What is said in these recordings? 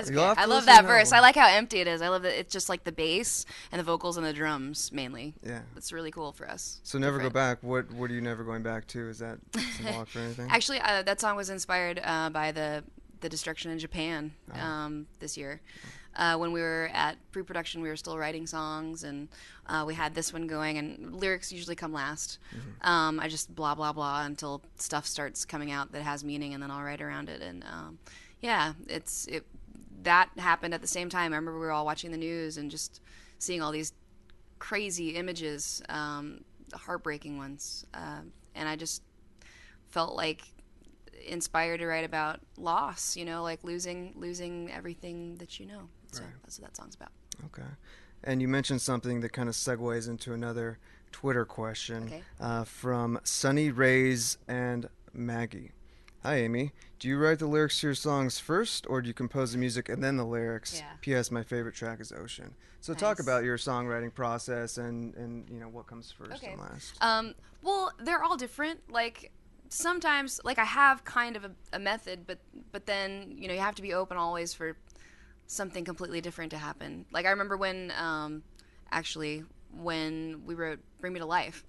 That's You'll okay. have I to love listen to that that verse. I one. like how empty it is. I love that it's just like the bass and the vocals and the drums mainly. Yeah. It's really cool for us. So never go Different. back. What are you never going back to? Is that symbolic for anything? Actually, that song was inspired by the destruction in Japan Oh. this year. When we were at pre-production, we were still writing songs, and we had this one going. And lyrics usually come last. I just blah blah blah until stuff starts coming out that has meaning, and then I'll write around it. And yeah, it that happened at the same time. I remember we were all watching the news and just seeing all these crazy images, heartbreaking ones, and I just felt like inspired to write about loss, like losing everything that you know. So Right. that's what that song's about. Okay. And you mentioned something that kind of segues into another Twitter question Okay. from Sunny Rays and Maggie. Hi, Amy. Do you write the lyrics to your songs first, or do you compose the music and then the lyrics? Yeah. P.S. My favorite track is Ocean. So talk Nice. about your songwriting process and what comes first Okay. and last. Well, they're all different. Like sometimes, like I have kind of a method, but then you have to be open always for something completely different to happen. Like I remember when, actually, when we wrote "Bring Me to Life,"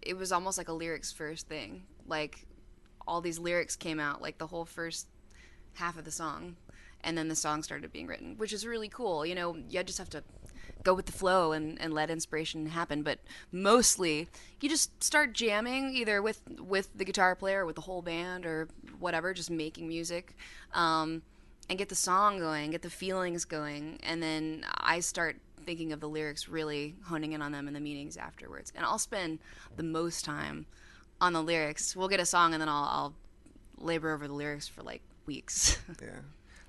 it was almost like a lyrics first thing. Like all these lyrics came out, like the whole first half of the song, and then the song started being written, which is really cool. You just have to go with the flow and let inspiration happen. But mostly, you just start jamming either with the guitar player or with the whole band or whatever, just making music, and get the song going, get the feelings going, and then I start thinking of the lyrics, really honing in on them and the meanings afterwards. And I'll spend the most time on the lyrics. We'll get a song and then I'll labor over the lyrics for like weeks. Yeah.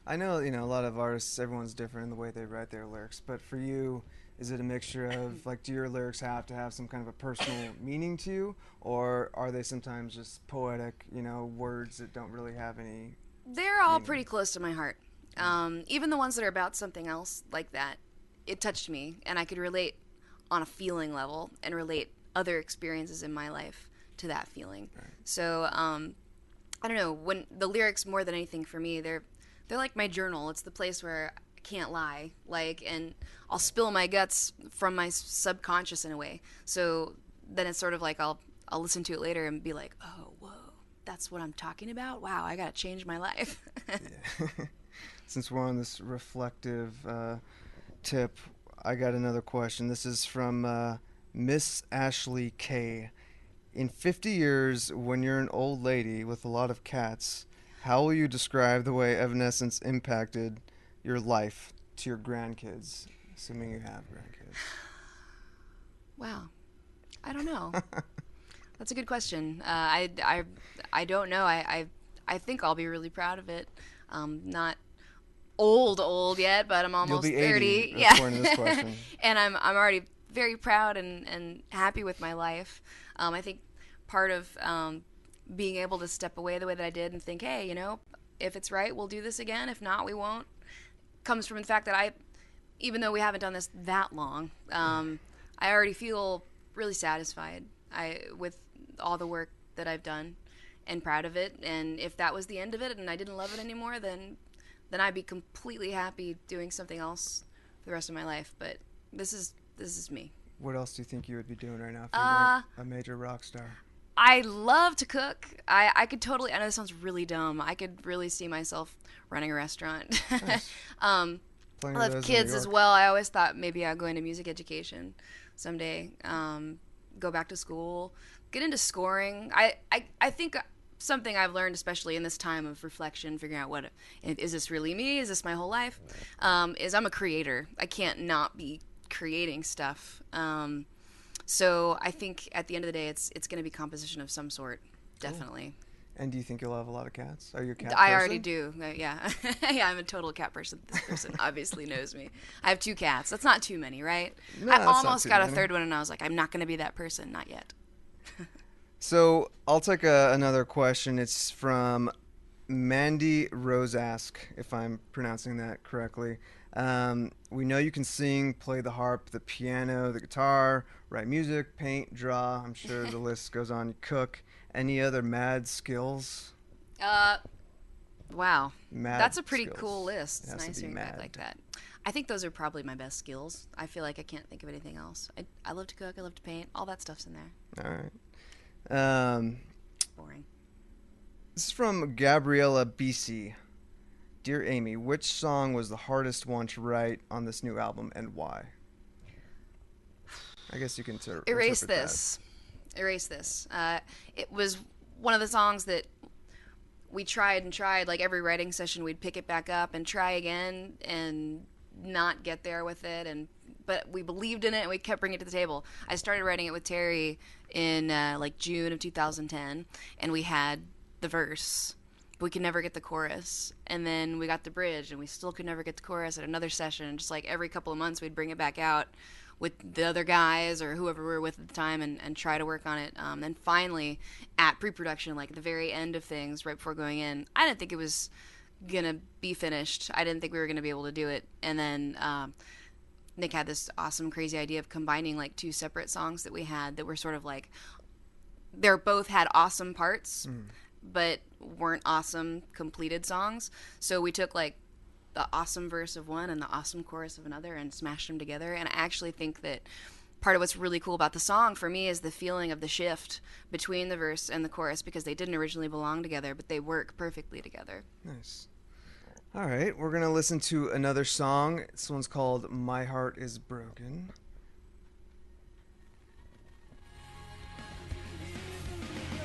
I know, a lot of artists, everyone's different in the way they write their lyrics, but for you, is it a mixture of, like, do your lyrics have to have some kind of a personal meaning to you, or are they sometimes just poetic, words that don't really have any They're all meaning? pretty close to my heart. Even the ones that are about something else like that, it touched me, and I could relate on a feeling level and relate other experiences in my life to that feeling. Right. So I don't know, when the lyrics more than anything for me, they're like my journal. It's the place where I can't lie, and I'll spill my guts from my subconscious in a way. So then it's sort of like I'll listen to it later and be like, oh, whoa, that's what I'm talking about. Wow, I gotta change my life. Yeah. Since we're on this reflective tip, I got another question. This is from Miss Ashley K. In 50 years, when you're an old lady with a lot of cats, how will you describe the way Evanescence impacted your life to your grandkids, assuming you have grandkids? Wow, I don't know. That's a good question. I don't know. I think I'll be really proud of it. Not old yet, but I'm You'll almost be 30. 80, Yeah, according to this question. and I'm already very proud and happy with my life. I think part of being able to step away the way that I did and think, hey, if it's right, we'll do this again. If not, we won't, comes from the fact that even though we haven't done this that long, I already feel really satisfied with all the work that I've done and proud of it. And if that was the end of it and I didn't love it anymore, then I'd be completely happy doing something else for the rest of my life. But this is me. What else do you think you would be doing right now if you Uh, weren't a major rock star? I love to cook. I could totally. I know this sounds really dumb. I could really see myself running a restaurant. Nice. um, Plenty I of love those in kids New as York. well. I always thought maybe I'd go into music education someday. Go back to school, get into scoring. I think something I've learned, especially in this time of reflection, figuring out what is this really me? Is this my whole life? Is I'm a creator. I can't not be creating stuff. So I think at the end of the day, it's going to be composition of some sort, definitely. And do you think you'll have a lot of cats? Are you a cat I person? already do. Yeah. Yeah, I'm a total cat person. This person obviously knows me. I have 2 cats. That's not too many, right? No, I that's not almost too got a many. 3rd one, and I was like, I'm not going to be that person. Not yet. So I'll take another question. It's from Mandy Rosask, if I'm pronouncing that correctly. We know you can sing, play the harp, the piano, the guitar, write music, paint, draw. I'm sure the list goes on. You cook. Any other mad skills? Uh, Wow. Mad That's a pretty cool skills. list. It It's has to nice be hearing back like mad. that. I think those are probably my best skills. I feel like I can't think of anything else. I love to cook, I love to paint. All that stuff's in there. All right. Um, Boring. this is from Gabriella BC. Dear Amy, which song was the hardest one to write on this new album and why? I guess you can Erase interpret that. this. Erase this. It was one of the songs that we tried and tried. Like every writing session, we'd pick it back up and try again and not get there with it. But we believed in it and we kept bringing it to the table. I started writing it with Terry in like June of 2010, and we had the verse. But we could never get the chorus, and then we got the bridge, and we still could never get the chorus at another session. Just like every couple of months, we'd bring it back out with the other guys or whoever we were with at the time and try to work on it. Then finally, at pre-production, like the very end of things, right before going in, I didn't think it was gonna be finished. I didn't think we were gonna be able to do it. And then Nick had this awesome, crazy idea of combining like two separate songs that we had that were sort of like they're both had awesome parts, Mm. but weren't awesome completed songs. So we took like the awesome verse of one and the awesome chorus of another and smashed them together. And I actually think that part of what's really cool about the song for me is the feeling of the shift between the verse and the chorus because they didn't originally belong together, but they work perfectly together. Nice. All right, we're gonna listen to another song. This one's called "My Heart Is Broken."